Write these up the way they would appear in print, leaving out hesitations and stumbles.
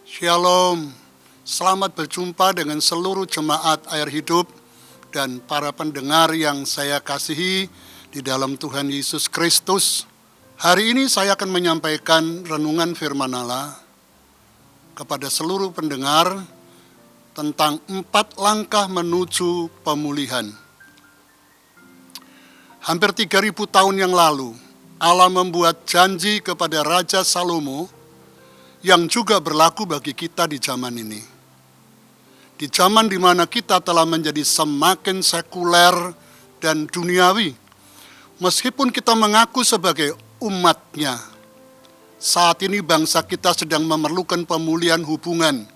Shalom, selamat berjumpa dengan seluruh jemaat air hidup dan para pendengar yang saya kasihi di dalam Tuhan Yesus Kristus. Hari ini saya akan menyampaikan renungan firman Allah kepada seluruh pendengar tentang 4 langkah menuju pemulihan. Hampir 3000 tahun yang lalu, Allah membuat janji kepada Raja Salomo yang juga berlaku bagi kita di zaman ini. Di zaman di mana kita telah menjadi semakin sekuler dan duniawi, meskipun kita mengaku sebagai umatnya, saat ini bangsa kita sedang memerlukan pemulihan hubungan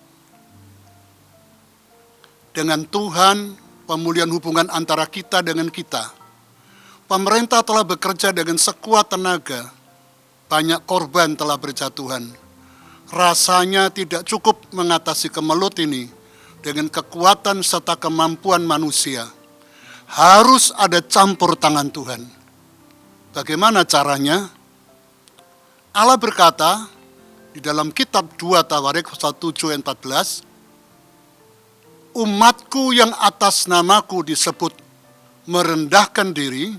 dengan Tuhan, pemulihan hubungan antara kita dengan kita. Pemerintah telah bekerja dengan sekuat tenaga, banyak korban telah berjatuhan. Rasanya tidak cukup mengatasi kemelut ini dengan kekuatan serta kemampuan manusia. Harus ada campur tangan Tuhan. Bagaimana caranya? Allah berkata di dalam kitab 2 Tawarik 1:7-14, umatku yang atas namaku disebut merendahkan diri,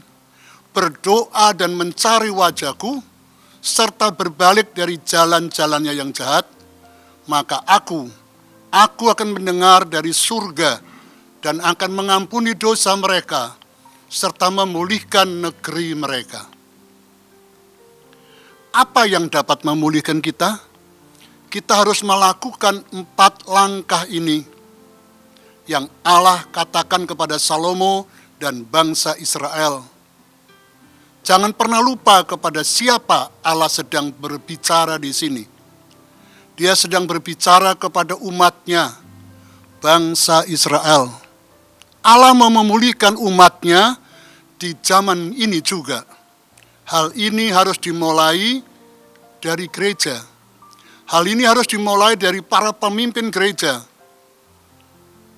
berdoa dan mencari wajahku, serta berbalik dari jalan-jalannya yang jahat, maka aku akan mendengar dari surga dan akan mengampuni dosa mereka, serta memulihkan negeri mereka. Apa yang dapat memulihkan kita? Kita harus melakukan 4 langkah ini yang Allah katakan kepada Salomo dan bangsa Israel. Jangan pernah lupa kepada siapa Allah sedang berbicara di sini. Dia sedang berbicara kepada umatnya, bangsa Israel. Allah mau memulihkan umatnya di zaman ini juga. Hal ini harus dimulai dari gereja. Hal ini harus dimulai dari para pemimpin gereja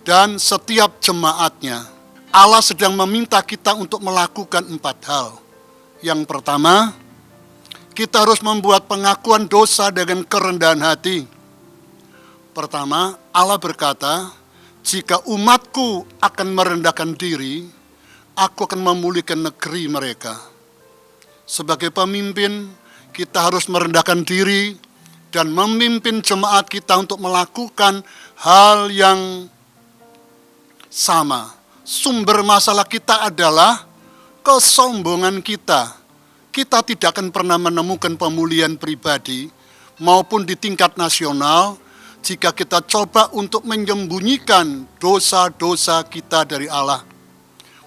dan setiap jemaatnya. Allah sedang meminta kita untuk melakukan 4 hal. Yang pertama, kita harus membuat pengakuan dosa dengan kerendahan hati. Pertama, Allah berkata, jika umatku akan merendahkan diri, aku akan memulihkan negeri mereka. Sebagai pemimpin, kita harus merendahkan diri dan memimpin jemaat kita untuk melakukan hal yang sama. Sumber masalah kita adalah kesombongan kita. Kita tidak akan pernah menemukan pemulihan pribadi maupun di tingkat nasional jika kita coba untuk menyembunyikan dosa-dosa kita dari Allah.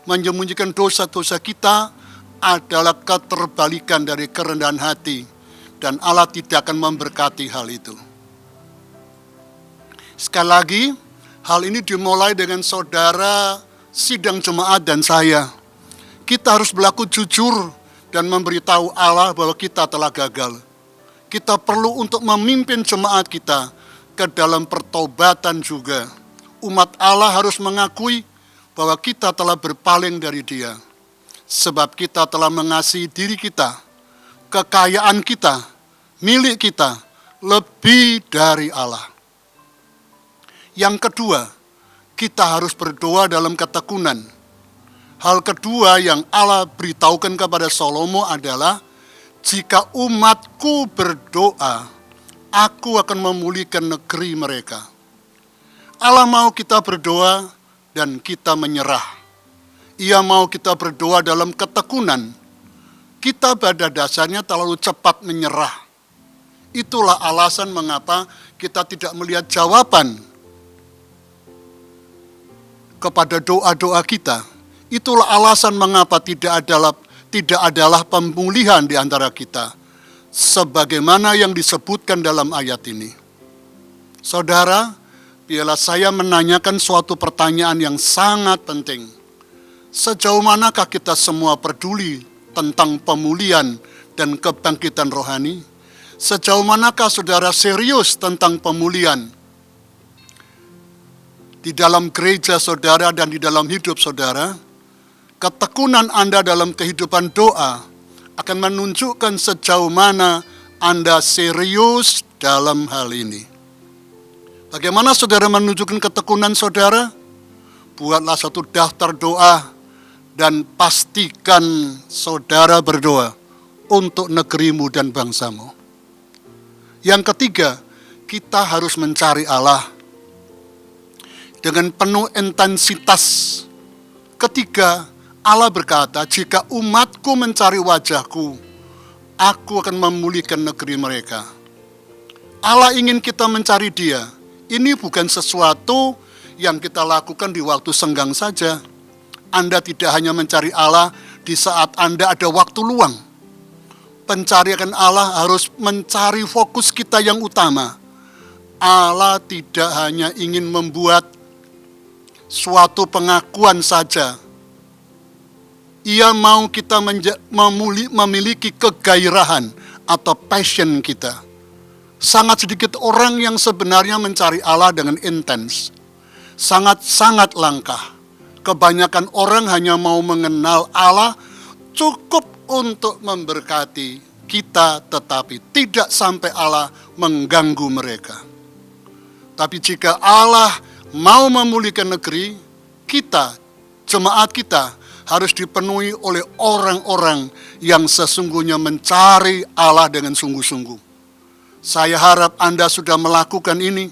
Menyembunyikan dosa-dosa kita adalah keterbalikan dari kerendahan hati, dan Allah tidak akan memberkati hal itu. Sekali lagi, hal ini dimulai dengan saudara sidang jemaat dan saya. Kita harus berlaku jujur dan memberitahu Allah bahwa kita telah gagal. Kita perlu untuk memimpin jemaat kita ke dalam pertobatan juga. Umat Allah harus mengakui bahwa kita telah berpaling dari Dia. Sebab kita telah mengasihi diri kita, kekayaan kita, milik kita, lebih dari Allah. Yang kedua, kita harus berdoa dalam ketekunan. Hal kedua yang Allah beritahukan kepada Salomo adalah, jika umatku berdoa, aku akan memulihkan negeri mereka. Allah mau kita berdoa dan kita menyerah. Ia mau kita berdoa dalam ketekunan. Kita pada dasarnya terlalu cepat menyerah. Itulah alasan mengapa kita tidak melihat jawaban kepada doa-doa kita. Itulah alasan mengapa tidak adalah pemulihan di antara kita, sebagaimana yang disebutkan dalam ayat ini. Saudara, biarlah saya menanyakan suatu pertanyaan yang sangat penting. Sejauh manakah kita semua peduli tentang pemulihan dan kebangkitan rohani? Sejauh manakah saudara serius tentang pemulihan di dalam gereja saudara dan di dalam hidup saudara? Ketekunan Anda dalam kehidupan doa akan menunjukkan sejauh mana Anda serius dalam hal ini. Bagaimana saudara menunjukkan ketekunan saudara? Buatlah satu daftar doa dan pastikan saudara berdoa untuk negerimu dan bangsamu. Yang ketiga, kita harus mencari Allah dengan penuh intensitas. Ketiga, Allah berkata, jika umatku mencari wajahku, aku akan memulihkan negeri mereka. Allah ingin kita mencari Dia. Ini bukan sesuatu yang kita lakukan di waktu senggang saja. Anda tidak hanya mencari Allah di saat Anda ada waktu luang. Pencarian Allah harus mencari fokus kita yang utama. Allah tidak hanya ingin membuat suatu pengakuan saja. Ia mau kita memiliki kegairahan atau passion kita. Sangat sedikit orang yang sebenarnya mencari Allah dengan intens. Sangat-sangat langka. Kebanyakan orang hanya mau mengenal Allah cukup untuk memberkati kita, tetapi tidak sampai Allah mengganggu mereka. Tapi jika Allah mau memulihkan negeri, kita, jemaat kita, harus dipenuhi oleh orang-orang yang sesungguhnya mencari Allah dengan sungguh-sungguh. Saya harap Anda sudah melakukan ini.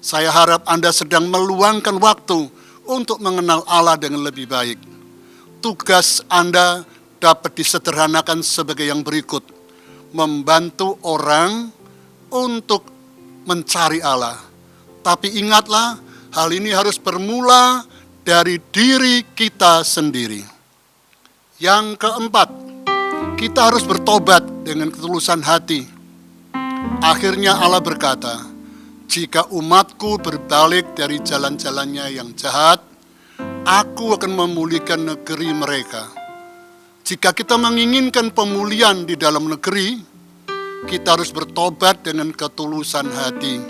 Saya harap Anda sedang meluangkan waktu untuk mengenal Allah dengan lebih baik. Tugas Anda dapat disederhanakan sebagai yang berikut. Membantu orang untuk mencari Allah. Tapi ingatlah, hal ini harus bermula dari diri kita sendiri. Yang keempat, kita harus bertobat dengan ketulusan hati. Akhirnya Allah berkata, jika umatku berbalik dari jalan-jalannya yang jahat, aku akan memulihkan negeri mereka. Jika kita menginginkan pemulihan di dalam negeri, kita harus bertobat dengan ketulusan hati.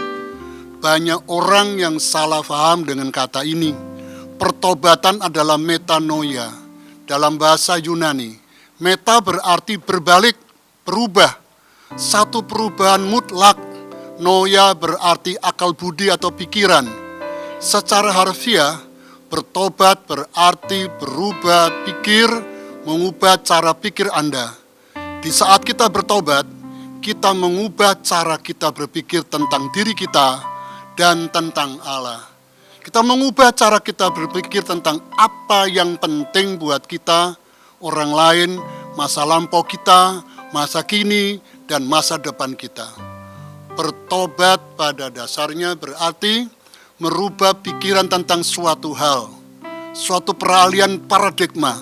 Banyak orang yang salah paham dengan kata ini. Pertobatan adalah metanoia. Dalam bahasa Yunani, meta berarti berbalik, berubah. Satu perubahan mutlak. Noia berarti akal budi atau pikiran. Secara harfiah, bertobat berarti berubah pikir, mengubah cara pikir Anda. Di saat kita bertobat, kita mengubah cara kita berpikir tentang diri kita dan tentang Allah. Kita mengubah cara kita berpikir tentang apa yang penting buat kita, orang lain, masa lampau kita, masa kini, dan masa depan kita. Bertobat pada dasarnya berarti merubah pikiran tentang suatu hal, suatu peralihan paradigma.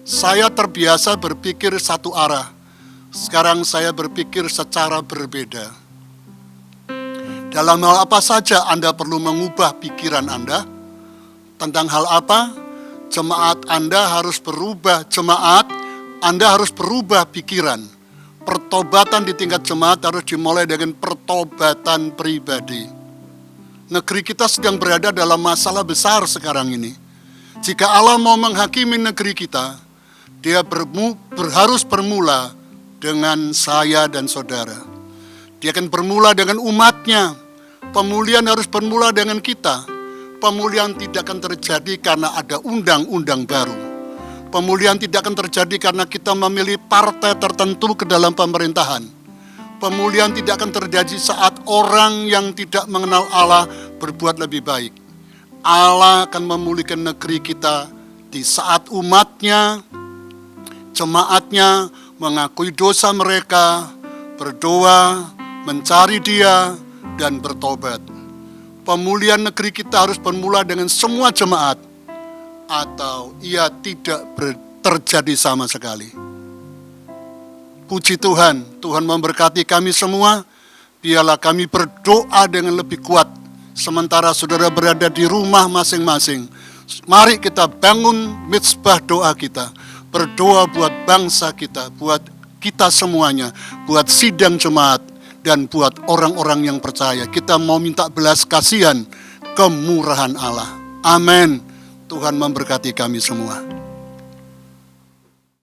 Saya terbiasa berpikir satu arah, sekarang saya berpikir secara berbeda. Dalam hal apa saja Anda perlu mengubah pikiran Anda? Tentang hal apa? Jemaat Anda harus berubah, Anda harus berubah pikiran. Pertobatan di tingkat jemaat harus dimulai dengan pertobatan pribadi. Negeri kita sedang berada dalam masalah besar sekarang ini. Jika Allah mau menghakimi negeri kita, Dia harus bermula dengan saya dan saudara. Dia akan bermula dengan umatnya. Pemulihan harus bermula dengan kita. Pemulihan tidak akan terjadi karena ada undang-undang baru. Pemulihan tidak akan terjadi karena kita memilih partai tertentu ke dalam pemerintahan. Pemulihan tidak akan terjadi saat orang yang tidak mengenal Allah berbuat lebih baik. Allah akan memulihkan negeri kita di saat umatnya, jemaatnya mengakui dosa mereka, berdoa, mencari Dia, dan bertobat. Pemulihan negeri kita harus bermula dengan semua jemaat, atau ia tidak terjadi sama sekali. Puji Tuhan, Tuhan memberkati kami semua. Biarlah kami berdoa dengan lebih kuat, sementara saudara berada di rumah masing-masing. Mari kita bangun mitsbah doa kita. Berdoa buat bangsa kita, buat kita semuanya, buat sidang jemaat, dan buat orang-orang yang percaya. Kita mau minta belas kasihan, kemurahan Allah. Amin. Tuhan memberkati kami semua.